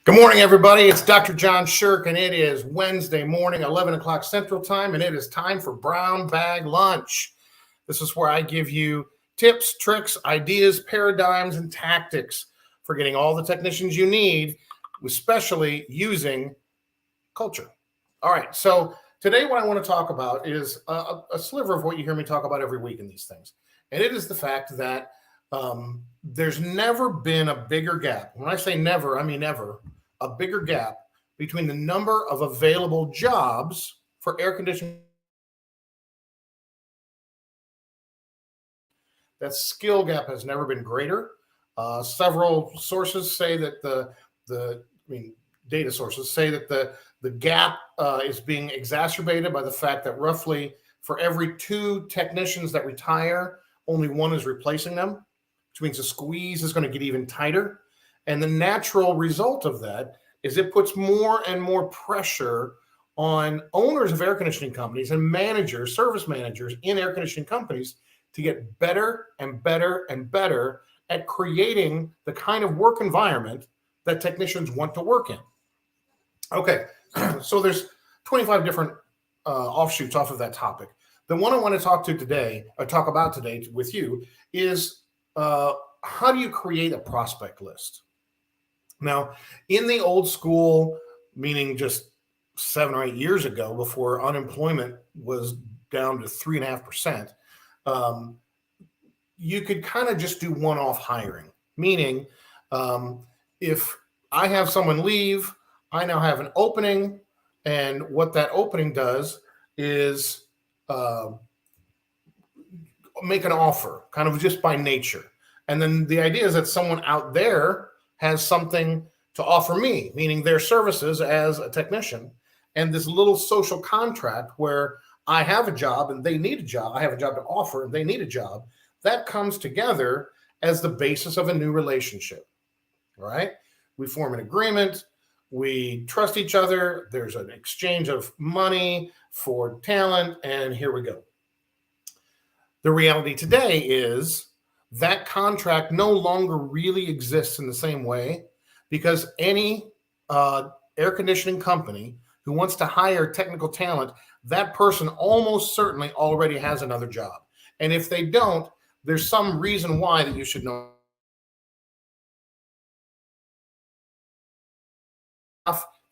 Good morning, everybody. It's Dr. John Sherk, and it is Wednesday morning, 11 o'clock Central Time, and it is time for Brown Bag Lunch. This is where I give you tips, tricks, ideas, paradigms, and tactics for getting all the technicians you need, especially using culture. All right, so today what I want to talk about is a sliver of what you hear me talk about every week in these things, and it is the fact that there's never been a bigger gap. When I say never, I mean ever. A bigger gap between the number of available jobs for air conditioning. That skill gap has never been greater. Several sources say that data sources say that the gap is being exacerbated by the fact that roughly for every 2 technicians that retire, only 1 is replacing them, which means the squeeze is going to get even tighter. And the natural result of that is it puts more and more pressure on owners of air conditioning companies and managers, service managers in air conditioning companies to get better and better and better at creating the kind of work environment that technicians want to work in. Okay, so there's 25 different offshoots off of that topic. The one I want to talk about today with you is how do you create a prospect list? Now, in the old school, meaning just 7 or 8 years ago, before unemployment was down to 3.5%, you could kind of just do one-off hiring. Meaning, if I have someone leave, I now have an opening, and what that opening does is make an offer, kind of just by nature. And then the idea is that someone out there has something to offer me, meaning their services as a technician, and this little social contract where I have a job and they need a job, I have a job to offer and they need a job, that comes together as the basis of a new relationship, all right? We form an agreement, we trust each other, there's an exchange of money for talent, and here we go. The reality today is that contract no longer really exists in the same way, because any air conditioning company who wants to hire technical talent, that person almost certainly already has another job. And if they don't, there's some reason why that you should know.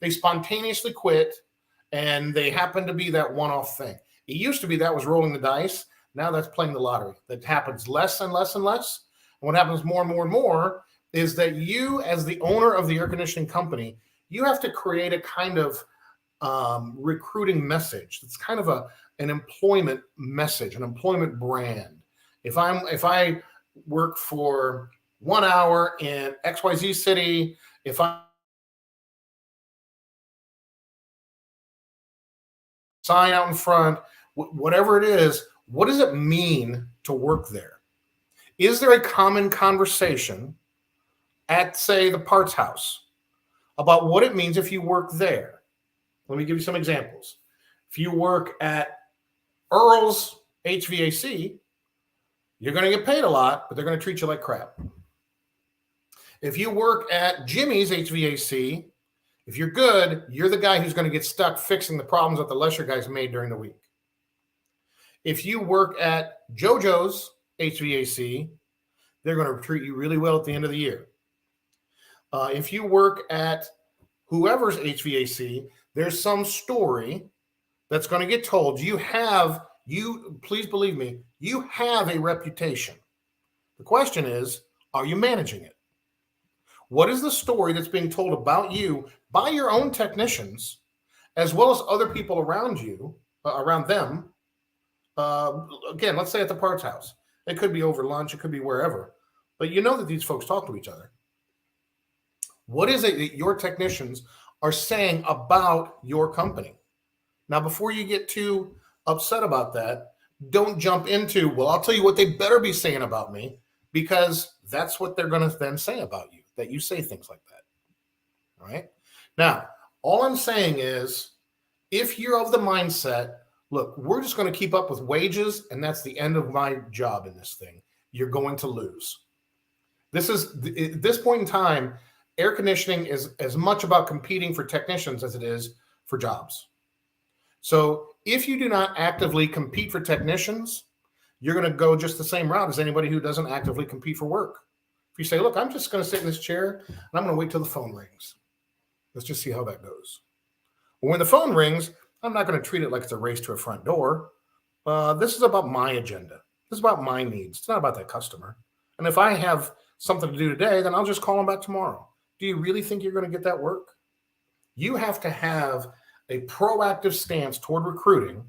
They spontaneously quit, and they happen to be that one-off thing. It used to be that was rolling the dice. Now that's playing the lottery. That happens less and less and less. And what happens more and more and more is that you, as the owner of the air conditioning company, you have to create a kind of recruiting message. It's kind of an employment message, an employment brand. If I work for 1 hour in XYZ city, if I sign out in front, whatever it is, what does it mean to work there? Is there a common conversation at, say, the parts house about what it means if you work there? Let me give you some examples. If you work at Earl's HVAC, you're going to get paid a lot, but they're going to treat you like crap. If you work at Jimmy's HVAC, if you're good, you're the guy who's going to get stuck fixing the problems that the lesser guys made during the week. If you work at JoJo's HVAC, they're going to treat you really well at the end of the year. If you work at whoever's HVAC, there's some story that's going to get told. Please believe me, you have a reputation. The question is, are you managing it? What is the story that's being told about you by your own technicians, as well as other people around you, around them? Again, let's say at the parts house. It could be over lunch. It could be wherever. But you know that these folks talk to each other. What is it that your technicians are saying about your company? Now, before you get too upset about that, don't jump into, well, I'll tell you what they better be saying about me, because that's what they're going to then say about you, that you say things like that. All right? Now, all I'm saying is, if you're of the mindset, look, we're just going to keep up with wages, and that's the end of my job in this thing, you're going to lose. At this point in time, air conditioning is as much about competing for technicians as it is for jobs. So if you do not actively compete for technicians, you're going to go just the same route as anybody who doesn't actively compete for work. If you say, look, I'm just going to sit in this chair and I'm going to wait till the phone rings. Let's just see how that goes. Well, when the phone rings, I'm not going to treat it like it's a race to a front door. This is about my agenda. This is about my needs. It's not about that customer. And if I have something to do today, then I'll just call them back tomorrow. Do you really think you're going to get that work? You have to have a proactive stance toward recruiting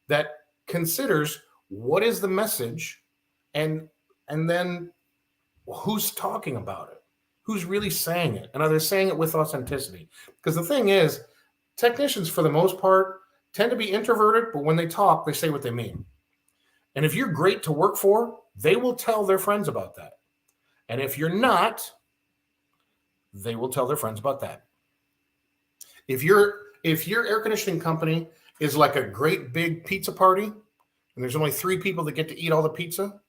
that considers what is the message and then who's talking about it, who's really saying it, and are they saying it with authenticity? Because the thing is, technicians for the most part tend to be introverted, but when they talk, they say what they mean. And if you're great to work for, they will tell their friends about that. And if you're not, they will tell their friends about that. If your air conditioning company is like a great big pizza party, and there's only 3 people that get to eat all the pizza,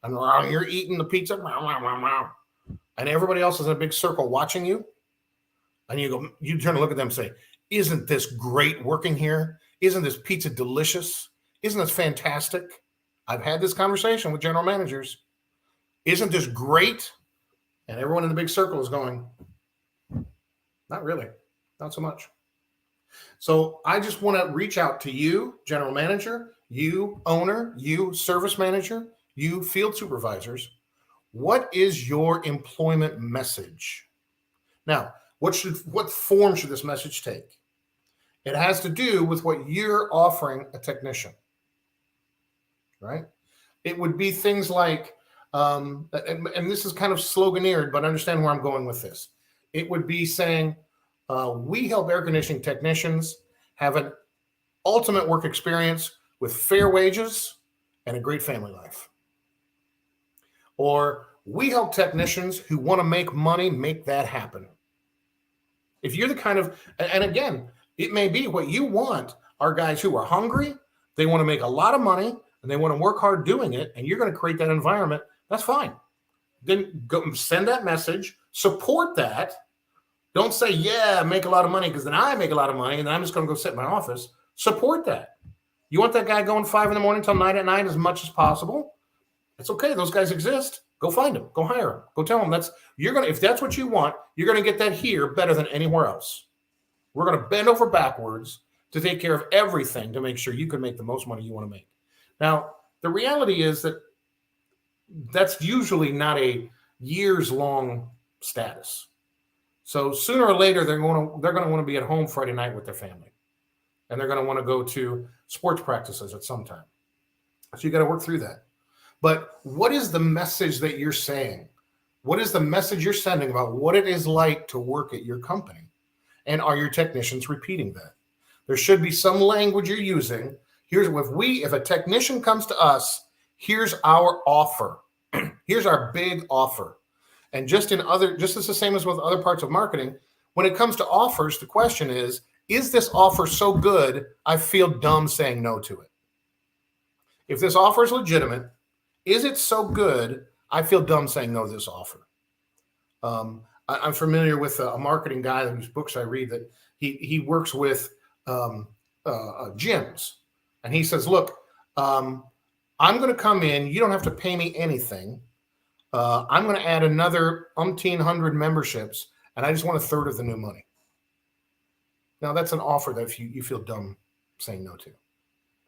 and you're eating the pizza, and everybody else is in a big circle watching you, and you turn to look at them and say, isn't this great working here? Isn't this pizza delicious? Isn't this fantastic? I've had this conversation with general managers. Isn't this great? And everyone in the big circle is going, not really, not so much. So I just want to reach out to you, general manager, you owner, you service manager, you field supervisors. What is your employment message? Now, what form should this message take? It has to do with what you're offering a technician, right? It would be things like, and this is kind of sloganeered, but understand where I'm going with this. It would be saying, we help air conditioning technicians have an ultimate work experience with fair wages and a great family life. Or we help technicians who want to make money make that happen. If you're the kind of, and again, it may be what you want are guys who are hungry, they want to make a lot of money, and they want to work hard doing it, and you're going to create that environment, that's fine. Then go send that message, support that. Don't say, yeah, make a lot of money because then I make a lot of money and then I'm just going to go sit in my office. Support that. You want that guy going 5 a.m. till 9 p.m. as much as possible? It's okay. Those guys exist. Go find them. Go hire them. Go tell them if that's what you want, you're going to get that here better than anywhere else. We're going to bend over backwards to take care of everything to make sure you can make the most money you want to make. Now, the reality is that that's usually not a years-long status. So sooner or later, they're going to want to be at home Friday night with their family, and they're going to want to go to sports practices at some time. So you got to work through that. But what is the message that you're saying? What is the message you're sending about what it is like to work at your company? And are your technicians repeating that? There should be some language you're using. If a technician comes to us, here's our offer. Here's our big offer. And just as the same as with other parts of marketing, when it comes to offers, the question is this offer so good, I feel dumb saying no to it? If this offer is legitimate, is it so good, I feel dumb saying no to this offer? I'm familiar with a marketing guy whose books I read that he works with gyms. And he says, look, I'm going to come in. You don't have to pay me anything. I'm going to add another 1,800 memberships, and I just want 1/3 of the new money. Now, that's an offer that you feel dumb saying no to,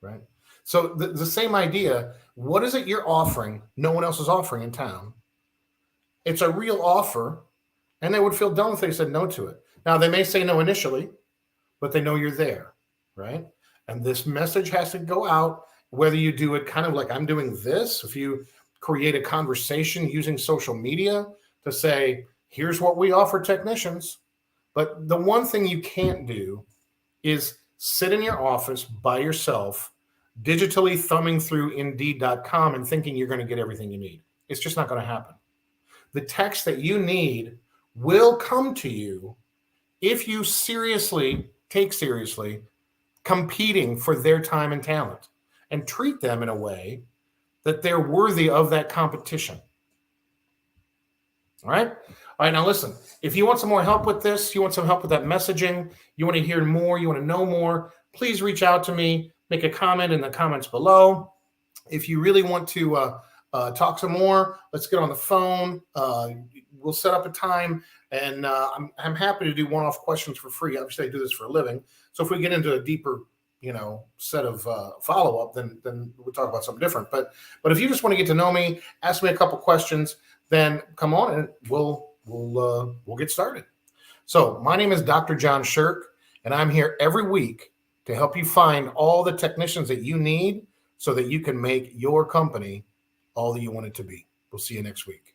right? So the same idea, what is it you're offering no one else is offering in town? It's a real offer, and they would feel dumb if they said no to it. Now, they may say no initially, but they know you're there, right? And this message has to go out, whether you do it kind of like I'm doing this, if you create a conversation using social media to say, here's what we offer technicians. But the one thing you can't do is sit in your office by yourself, digitally thumbing through Indeed.com and thinking you're going to get everything you need. It's just not going to happen. The text that you need will come to you if you take seriously competing for their time and talent and treat them in a way that they're worthy of that competition. All right. All right. Now, listen, if you want some more help with this, you want some help with that messaging, you want to hear more, you want to know more, please reach out to me. Make a comment in the comments below. If you really want to talk some more, let's get on the phone. We'll set up a time, and I'm happy to do one-off questions for free. Obviously, I do this for a living. So if we get into a deeper, set of follow-up, then we'll talk about something different. But if you just want to get to know me, ask me a couple questions, then come on and we'll get started. So my name is Dr. John Sherk, and I'm here every week to help you find all the technicians that you need so that you can make your company all that you want it to be. We'll see you next week.